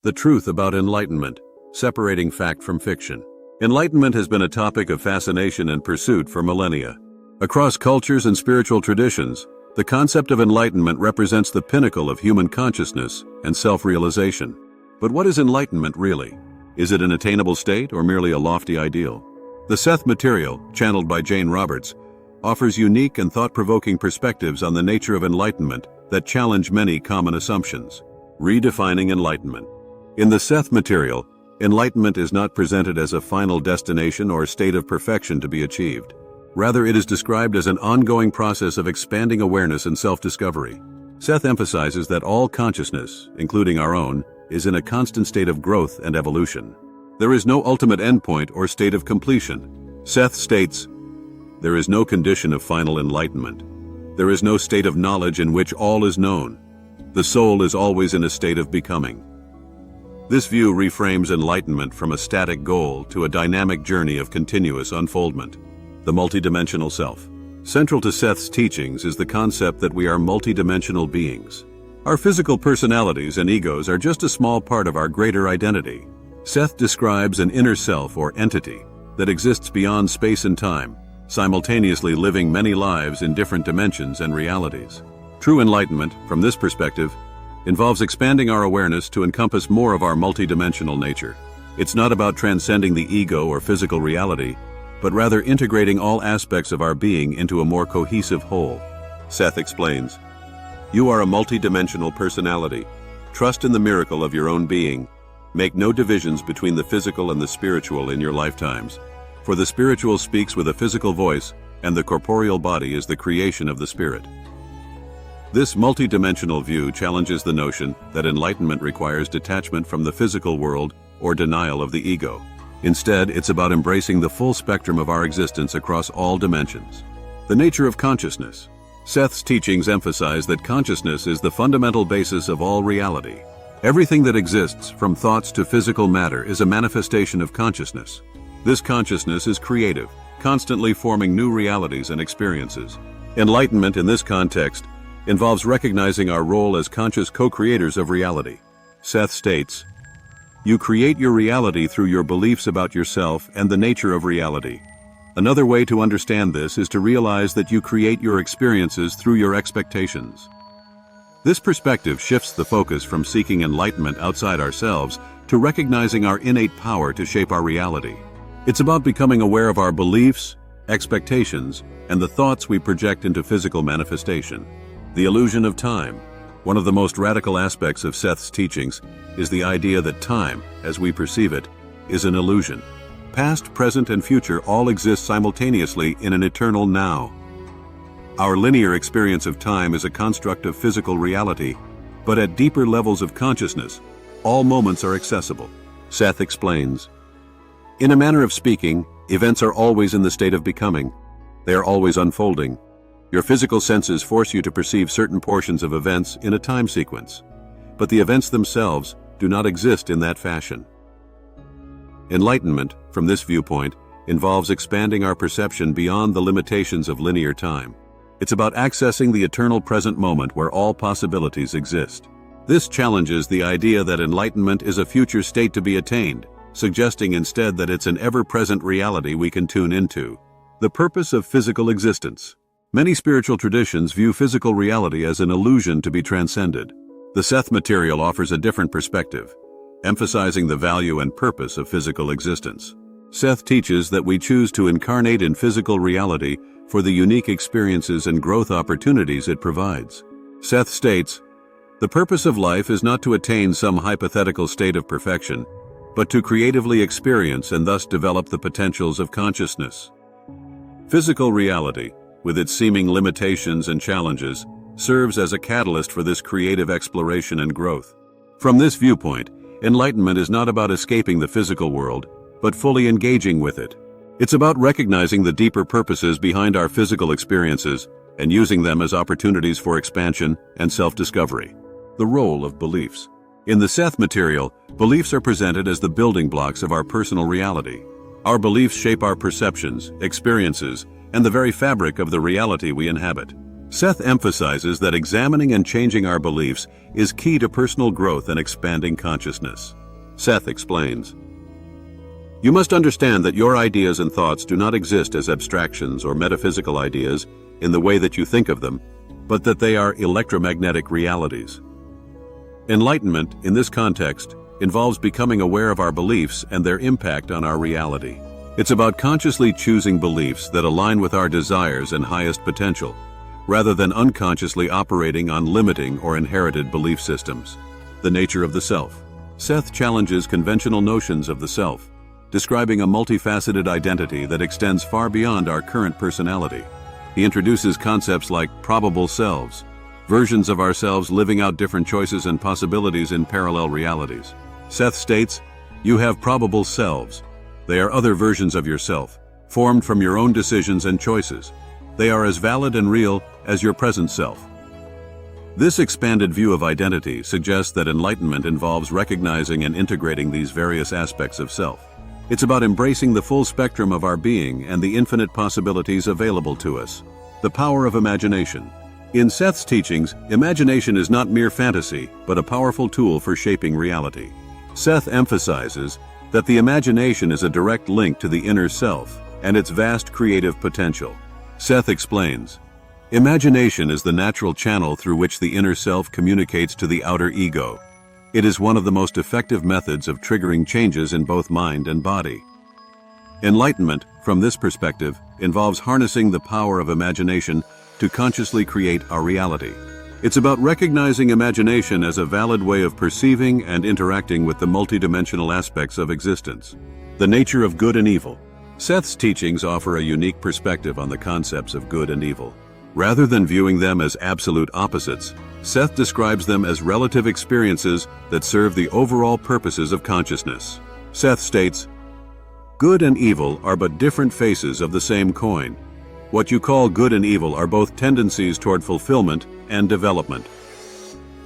The truth about enlightenment, separating fact from fiction. Enlightenment has been a topic of fascination and pursuit for millennia. Across cultures and spiritual traditions, the concept of enlightenment represents the pinnacle of human consciousness and self-realization. But what is enlightenment really? Is it an attainable state or merely a lofty ideal? The Seth material, channeled by Jane Roberts, offers unique and thought-provoking perspectives on the nature of enlightenment that challenge many common assumptions. Redefining enlightenment. In the Seth material, enlightenment is not presented as a final destination or state of perfection to be achieved. Rather, it is described as an ongoing process of expanding awareness and self-discovery. Seth emphasizes that all consciousness, including our own, is in a constant state of growth and evolution. There is no ultimate endpoint or state of completion. Seth states, "There is no condition of final enlightenment. There is no state of knowledge in which all is known. The soul is always in a state of becoming." This view reframes enlightenment from a static goal to a dynamic journey of continuous unfoldment. The multidimensional self. Central to Seth's teachings is the concept that we are multidimensional beings. Our physical personalities and egos are just a small part of our greater identity. Seth describes an inner self or entity that exists beyond space and time, simultaneously living many lives in different dimensions and realities. True enlightenment, from this perspective, involves expanding our awareness to encompass more of our multidimensional nature. It's not about transcending the ego or physical reality, but rather integrating all aspects of our being into a more cohesive whole. Seth explains, "You are a multidimensional personality. Trust in the miracle of your own being. Make no divisions between the physical and the spiritual in your lifetimes, for the spiritual speaks with a physical voice, and the corporeal body is the creation of the spirit." This multidimensional view challenges the notion that enlightenment requires detachment from the physical world or denial of the ego. Instead, it's about embracing the full spectrum of our existence across all dimensions. The nature of consciousness. Seth's teachings emphasize that consciousness is the fundamental basis of all reality. Everything that exists, from thoughts to physical matter, is a manifestation of consciousness. This consciousness is creative, constantly forming new realities and experiences. Enlightenment in this context involves recognizing our role as conscious co-creators of reality. Seth states, "You create your reality through your beliefs about yourself and the nature of reality. Another way to understand this is to realize that you create your experiences through your expectations." This perspective shifts the focus from seeking enlightenment outside ourselves to recognizing our innate power to shape our reality. It's about becoming aware of our beliefs, expectations, and the thoughts we project into physical manifestation. The illusion of time. One of the most radical aspects of Seth's teachings is the idea that time, as we perceive it, is an illusion. Past, present, and future all exist simultaneously in an eternal now. Our linear experience of time is a construct of physical reality, but at deeper levels of consciousness, all moments are accessible. Seth explains, "In a manner of speaking, events are always in the state of becoming. They are always unfolding. Your physical senses force you to perceive certain portions of events in a time sequence, but the events themselves do not exist in that fashion." Enlightenment, from this viewpoint, involves expanding our perception beyond the limitations of linear time. It's about accessing the eternal present moment where all possibilities exist. This challenges the idea that enlightenment is a future state to be attained, suggesting instead that it's an ever-present reality we can tune into. The purpose of physical existence. Many spiritual traditions view physical reality as an illusion to be transcended. The Seth material offers a different perspective, emphasizing the value and purpose of physical existence. Seth teaches that we choose to incarnate in physical reality for the unique experiences and growth opportunities it provides. Seth states, "The purpose of life is not to attain some hypothetical state of perfection, but to creatively experience and thus develop the potentials of consciousness." Physical reality, with its seeming limitations and challenges, serves as a catalyst for this creative exploration and growth. From this viewpoint, enlightenment is not about escaping the physical world, but fully engaging with it. It's about recognizing the deeper purposes behind our physical experiences and using them as opportunities for expansion and self-discovery. The role of beliefs. In the Seth material, beliefs are presented as the building blocks of our personal reality. Our beliefs shape our perceptions, experiences, and the very fabric of the reality we inhabit. Seth emphasizes that examining and changing our beliefs is key to personal growth and expanding consciousness. Seth explains, "You must understand that your ideas and thoughts do not exist as abstractions or metaphysical ideas in the way that you think of them, but that they are electromagnetic realities." Enlightenment, in this context, involves becoming aware of our beliefs and their impact on our reality. It's about consciously choosing beliefs that align with our desires and highest potential, rather than unconsciously operating on limiting or inherited belief systems. The nature of the self. Seth challenges conventional notions of the self, describing a multifaceted identity that extends far beyond our current personality. He introduces concepts like probable selves, versions of ourselves living out different choices and possibilities in parallel realities. Seth states, "You have probable selves. They are other versions of yourself, formed from your own decisions and choices. They are as valid and real as your present self." This expanded view of identity suggests that enlightenment involves recognizing and integrating these various aspects of self. It's about embracing the full spectrum of our being and the infinite possibilities available to us. The power of imagination. In Seth's teachings, imagination is not mere fantasy, but a powerful tool for shaping reality. Seth emphasizes that the imagination is a direct link to the inner self and its vast creative potential. Seth explains, "Imagination is the natural channel through which the inner self communicates to the outer ego. It is one of the most effective methods of triggering changes in both mind and body." Enlightenment, from this perspective, involves harnessing the power of imagination to consciously create our reality. It's about recognizing imagination as a valid way of perceiving and interacting with the multidimensional aspects of existence. The nature of good and evil. Seth's teachings offer a unique perspective on the concepts of good and evil. Rather than viewing them as absolute opposites, Seth describes them as relative experiences that serve the overall purposes of consciousness. Seth states, "Good and evil are but different faces of the same coin. What you call good and evil are both tendencies toward fulfillment and development."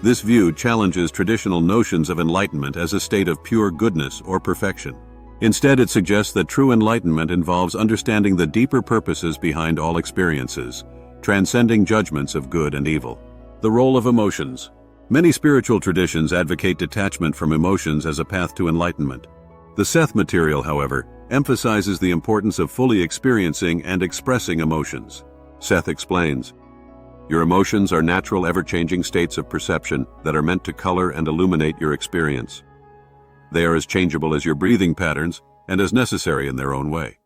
This view challenges traditional notions of enlightenment as a state of pure goodness or perfection. Instead, it suggests that true enlightenment involves understanding the deeper purposes behind all experiences, transcending judgments of good and evil. The role of emotions. Many spiritual traditions advocate detachment from emotions as a path to enlightenment. The Seth material, however, emphasizes the importance of fully experiencing and expressing emotions. Seth explains, "Your emotions are natural, ever-changing states of perception that are meant to color and illuminate your experience. They are as changeable as your breathing patterns and as necessary in their own way."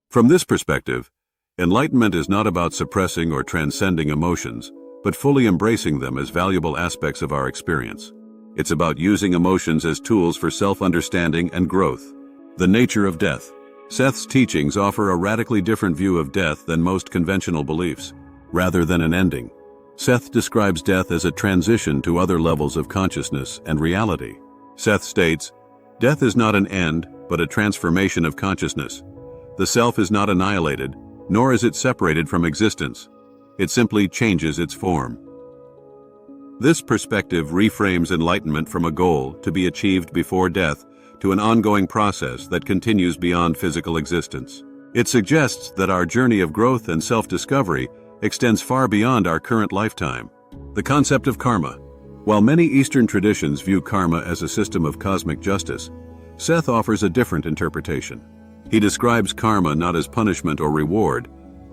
From this perspective, enlightenment is not about suppressing or transcending emotions, but fully embracing them as valuable aspects of our experience. It's about using emotions as tools for self-understanding and growth. The nature of death. Seth's teachings offer a radically different view of death than most conventional beliefs. Rather than an ending, Seth describes death as a transition to other levels of consciousness and reality. Seth states, "Death is not an end, but a transformation of consciousness. The self is not annihilated, nor is it separated from existence. It simply changes its form." This perspective reframes enlightenment from a goal to be achieved before death to an ongoing process that continues beyond physical existence. It suggests that our journey of growth and self-discovery extends far beyond our current lifetime. The concept of karma. While many Eastern traditions view karma as a system of cosmic justice, Seth offers a different interpretation. He describes karma not as punishment or reward,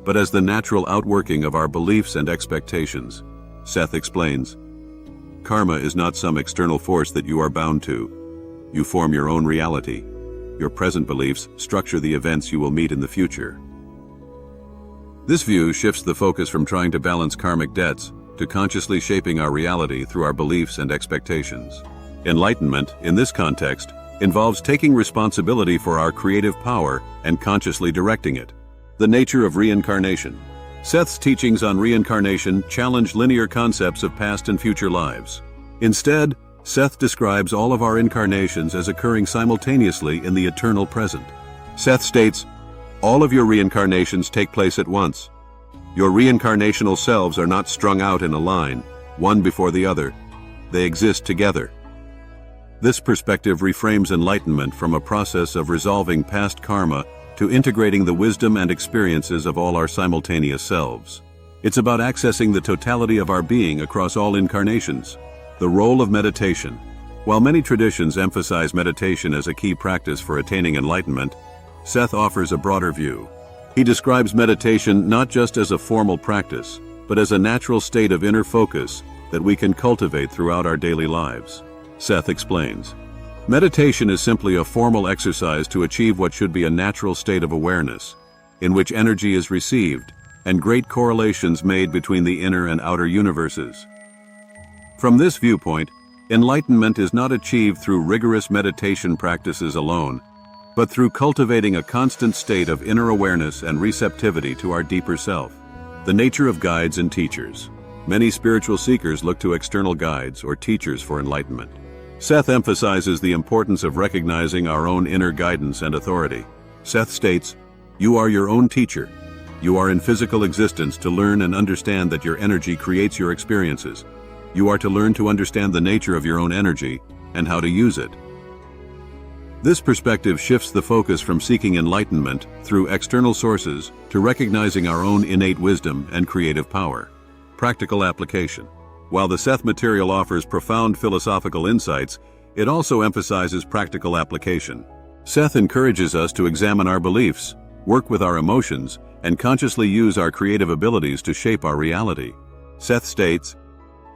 but as the natural outworking of our beliefs and expectations. Seth explains, "Karma is not some external force that you are bound to. You form your own reality. Your present beliefs structure the events you will meet in the future." This view shifts the focus from trying to balance karmic debts to consciously shaping our reality through our beliefs and expectations. Enlightenment, in this context, involves taking responsibility for our creative power and consciously directing it. The nature of reincarnation. Seth's teachings on reincarnation challenge linear concepts of past and future lives. Instead, Seth describes all of our incarnations as occurring simultaneously in the eternal present. Seth states, "All of your reincarnations take place at once. Your reincarnational selves are not strung out in a line, one before the other. They exist together." This perspective reframes enlightenment from a process of resolving past karma to integrating the wisdom and experiences of all our simultaneous selves. It's about accessing the totality of our being across all incarnations. The role of meditation. While many traditions emphasize meditation as a key practice for attaining enlightenment, Seth offers a broader view. He describes meditation not just as a formal practice, but as a natural state of inner focus that we can cultivate throughout our daily lives. Seth explains, meditation is simply a formal exercise to achieve what should be a natural state of awareness, in which energy is received and great correlations made between the inner and outer universes. From this viewpoint, enlightenment is not achieved through rigorous meditation practices alone, but through cultivating a constant state of inner awareness and receptivity to our deeper self. The nature of guides and teachers. Many spiritual seekers look to external guides or teachers for enlightenment. Seth emphasizes the importance of recognizing our own inner guidance and authority. Seth states, "You are your own teacher. You are in physical existence to learn and understand that your energy creates your experiences. You are to learn to understand the nature of your own energy and how to use it." This perspective shifts the focus from seeking enlightenment through external sources to recognizing our own innate wisdom and creative power. Practical application. While the Seth material offers profound philosophical insights, it also emphasizes practical application. Seth encourages us to examine our beliefs, work with our emotions, and consciously use our creative abilities to shape our reality. Seth states,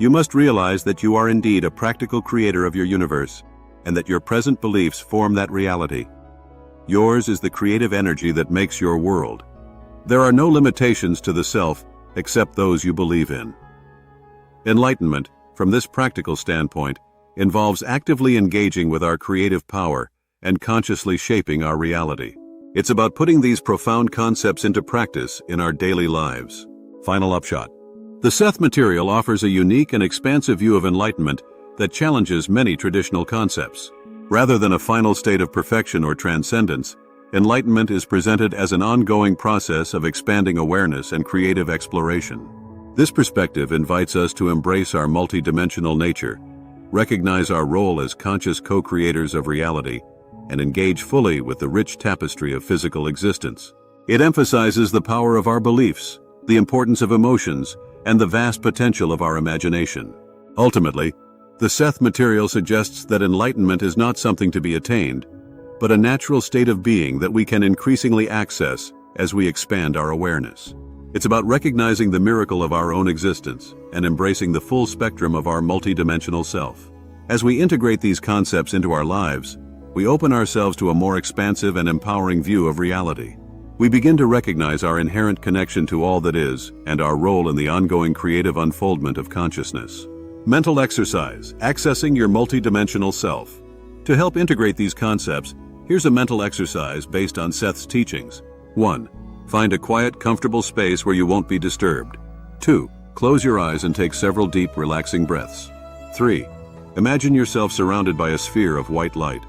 "You must realize that you are indeed a practical creator of your universe, and that your present beliefs form that reality. Yours is the creative energy that makes your world. There are no limitations to the self except those you believe in." Enlightenment, from this practical standpoint, involves actively engaging with our creative power and consciously shaping our reality. It's about putting these profound concepts into practice in our daily lives. Final upshot. The Seth material offers a unique and expansive view of enlightenment that challenges many traditional concepts. Rather than a final state of perfection or transcendence, enlightenment is presented as an ongoing process of expanding awareness and creative exploration. This perspective invites us to embrace our multidimensional nature, recognize our role as conscious co-creators of reality, and engage fully with the rich tapestry of physical existence. It emphasizes the power of our beliefs, the importance of emotions, and the vast potential of our imagination. Ultimately, the Seth material suggests that enlightenment is not something to be attained, but a natural state of being that we can increasingly access as we expand our awareness. It's about recognizing the miracle of our own existence and embracing the full spectrum of our multidimensional self. As we integrate these concepts into our lives, we open ourselves to a more expansive and empowering view of reality. We begin to recognize our inherent connection to all that is and our role in the ongoing creative unfoldment of consciousness. Mental exercise, accessing your multidimensional self. To help integrate these concepts, here's a mental exercise based on Seth's teachings. 1. Find a quiet, comfortable space where you won't be disturbed. 2. Close your eyes and take several deep, relaxing breaths. 3. Imagine yourself surrounded by a sphere of white light.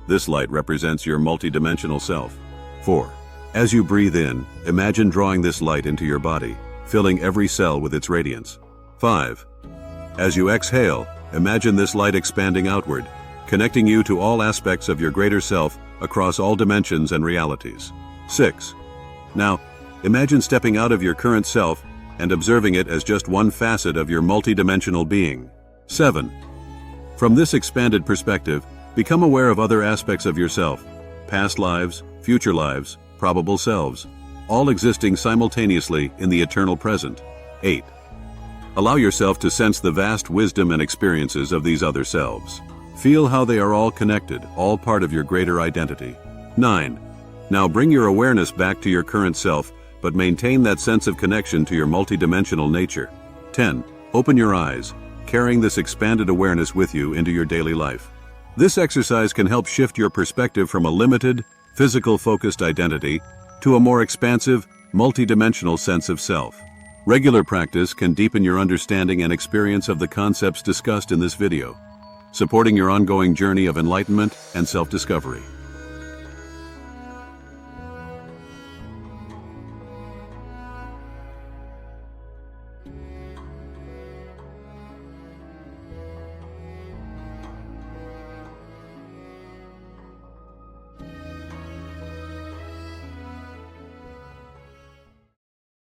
This light represents your multidimensional self. 4. As you breathe in, imagine drawing this light into your body, filling every cell with its radiance. 5. As you exhale, imagine this light expanding outward, connecting you to all aspects of your greater self across all dimensions and realities. 6. Now, imagine stepping out of your current self and observing it as just one facet of your multidimensional being. 7. From this expanded perspective, become aware of other aspects of yourself, past lives, future lives, probable selves, all existing simultaneously in the eternal present. 8. Allow yourself to sense the vast wisdom and experiences of these other selves. Feel how they are all connected, all part of your greater identity. 9. Now bring your awareness back to your current self, but maintain that sense of connection to your multidimensional nature. 10. Open your eyes, carrying this expanded awareness with you into your daily life. This exercise can help shift your perspective from a limited, physical-focused identity to a more expansive, multidimensional sense of self. Regular practice can deepen your understanding and experience of the concepts discussed in this video, supporting your ongoing journey of enlightenment and self-discovery.